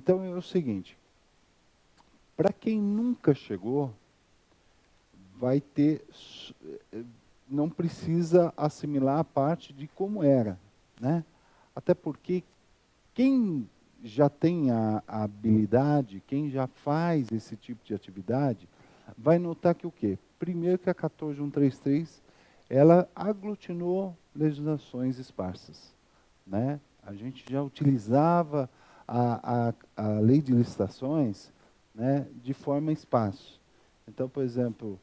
Então é o seguinte, para quem nunca chegou, vai ter, não precisa assimilar a parte de como era, né? Até porque quem já tem a habilidade, quem já faz esse tipo de atividade, vai notar que o quê? Primeiro que a 14133, ela aglutinou legislações esparsas, né? A gente já utilizava a lei de licitações, né, de forma esparsa. Então, por exemplo,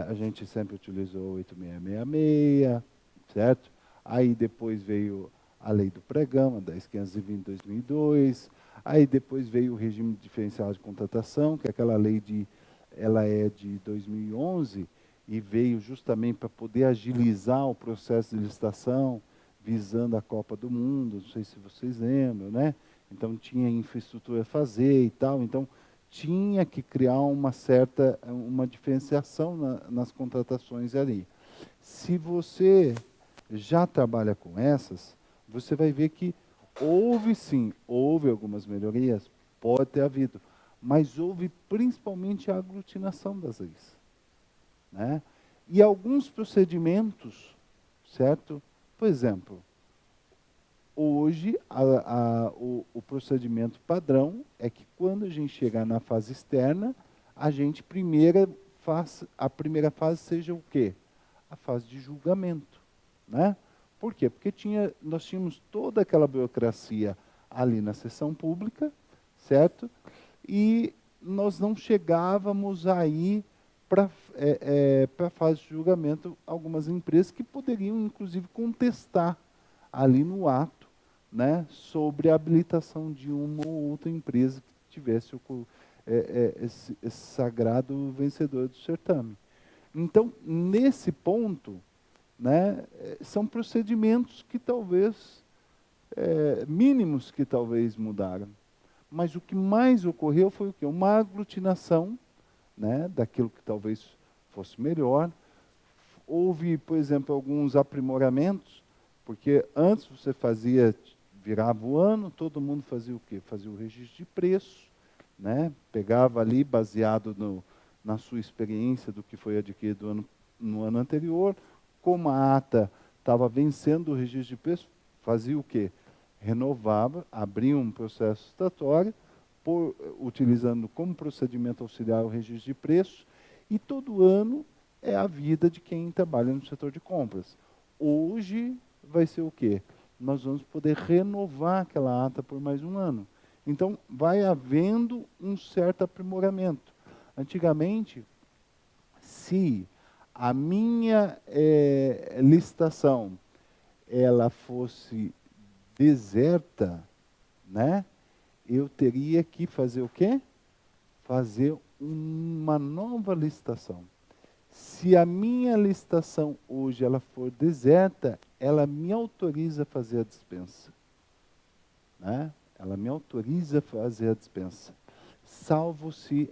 a gente sempre utilizou 8666, certo? Aí depois veio a lei do pregão, a 10.520 de 2002. Aí depois veio o regime diferencial de contratação, que é aquela lei ela é de 2011 e veio justamente para poder agilizar o processo de licitação, visando a Copa do Mundo, não sei se vocês lembram, né? Então tinha infraestrutura a fazer e tal, então tinha que criar uma diferenciação nas contratações ali. Se você já trabalha com essas, você vai ver que houve algumas melhorias, pode ter havido, mas houve principalmente a aglutinação das leis, né? E alguns procedimentos, certo? Por exemplo, hoje o procedimento padrão é que quando a gente chegar na fase externa, a primeira fase seja o quê? A fase de julgamento, né? Por quê? Porque nós tínhamos toda aquela burocracia ali na sessão pública, certo? E nós não chegávamos aí para a fase de julgamento algumas empresas que poderiam, inclusive, contestar ali no ato, né, sobre a habilitação de uma ou outra empresa que tivesse esse sagrado vencedor do certame. Então, nesse ponto, né, são procedimentos que talvez, mínimos que talvez mudaram. Mas o que mais ocorreu foi o quê? Uma aglutinação, né, daquilo que talvez fosse melhor. Houve, por exemplo, alguns aprimoramentos, porque antes você virava o ano, todo mundo fazia o quê? Fazia o registro de preço, né? Pegava ali, baseado na sua experiência do que foi adquirido no ano anterior, como a ata estava vencendo o registro de preço, fazia o quê? Renovava, abria um processo estatório, utilizando como procedimento auxiliar o registro de preço, e todo ano é a vida de quem trabalha no setor de compras. Hoje vai ser o quê? Nós vamos poder renovar aquela ata por mais um ano. Então, vai havendo um certo aprimoramento. Antigamente, se a minha licitação ela fosse deserta, né, eu teria que fazer o quê? Fazer uma nova licitação. Se a minha licitação hoje ela for deserta, ela me autoriza a fazer a dispensa, né? Ela me autoriza a fazer a dispensa. Salvo se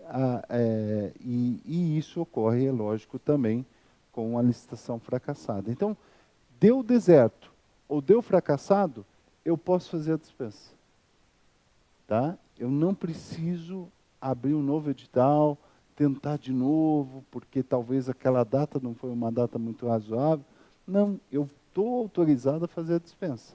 e isso ocorre, é lógico, também com a licitação fracassada. Então, deu deserto ou deu fracassado, eu posso fazer a dispensa, tá? Eu não preciso abrir um novo edital, tentar de novo, porque talvez aquela data não foi uma data muito razoável. Não, eu estou autorizado a fazer a dispensa,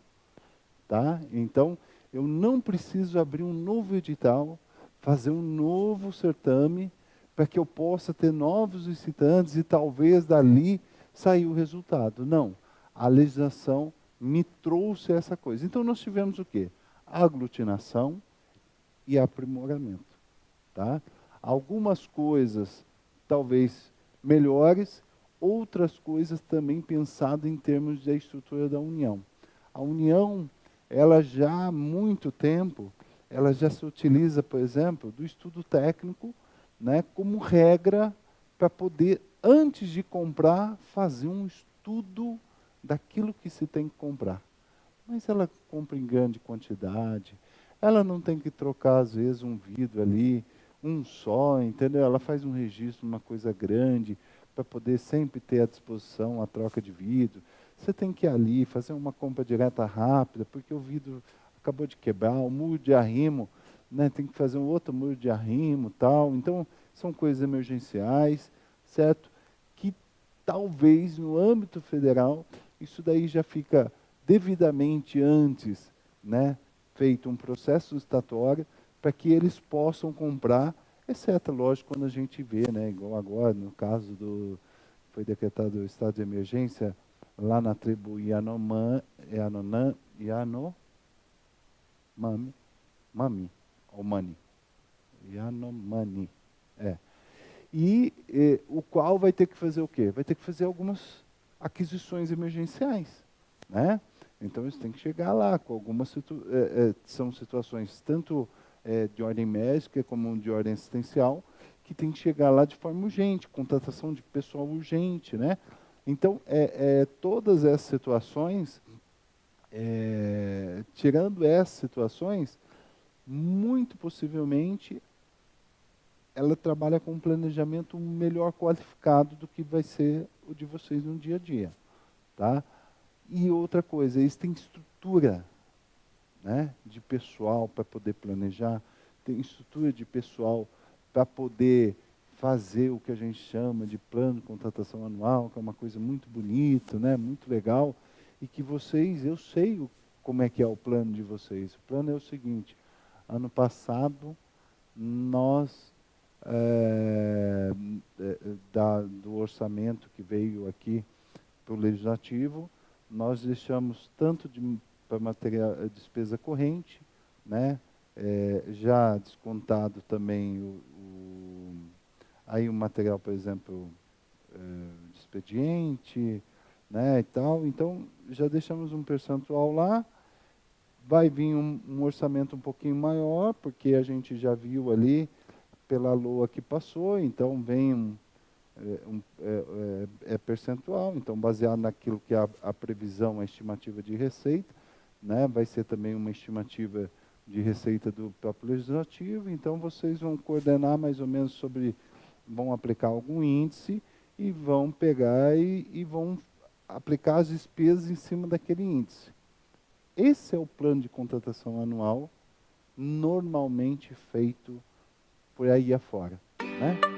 tá? Então, eu não preciso abrir um novo edital, fazer um novo certame, para que eu possa ter novos licitantes e talvez dali sair o resultado. Não, a legislação me trouxe essa coisa. Então, nós tivemos o quê? Aglutinação e aprimoramento, tá? Algumas coisas talvez melhores, outras coisas também pensadas em termos da estrutura da União. A União, ela já há muito tempo, ela já se utiliza, por exemplo, do estudo técnico, né, como regra para poder, antes de comprar, fazer um estudo daquilo que se tem que comprar. Mas ela compra em grande quantidade, ela não tem que trocar, às vezes, um vidro ali, um só, entendeu? Ela faz um registro, uma coisa grande, para poder sempre ter à disposição a troca de vidro. Você tem que ir ali, fazer uma compra direta rápida, porque o vidro acabou de quebrar, o muro de arrimo né, tem que fazer um outro muro de arrimo, tal. Então, são coisas emergenciais, certo? Que talvez no âmbito federal, isso daí já fica devidamente antes, né, feito um processo estatuário para que eles possam comprar, exceto, lógico, quando a gente vê, né, igual agora, no caso do, foi decretado o estado de emergência lá na tribo Mami, ou Mani, Yanomami, é. E o qual vai ter que fazer o quê? Vai ter que fazer algumas aquisições emergenciais, né? Então eles têm que chegar lá com algumas são situações tanto de ordem médica como de ordem assistencial, que tem que chegar lá de forma urgente, contratação de pessoal urgente, né? Então, todas essas situações, tirando essas situações, muito possivelmente ela trabalha com um planejamento melhor qualificado do que vai ser o de vocês no dia a dia, tá? E outra coisa, eles têm estrutura, né, de pessoal para poder planejar, tem estrutura de pessoal para poder fazer o que a gente chama de plano de contratação anual, que é uma coisa muito bonita, né, muito legal, e que vocês, eu sei como é que é o plano de vocês. O plano é o seguinte: ano passado nós do orçamento que veio aqui para o legislativo, nós deixamos tanto para material, despesa corrente, né? Já descontado também aí o material, por exemplo, de expediente, né, e tal. Então, já deixamos um percentual lá. Vai vir um orçamento um pouquinho maior, porque a gente já viu ali pela LOA que passou, então vem percentual, então baseado naquilo que é a previsão, a estimativa de receita, né, vai ser também uma estimativa de receita do próprio legislativo, então vocês vão coordenar mais ou menos vão aplicar algum índice e vão pegar e vão aplicar as despesas em cima daquele índice. Esse é o plano de contratação anual normalmente feito por aí afora, né?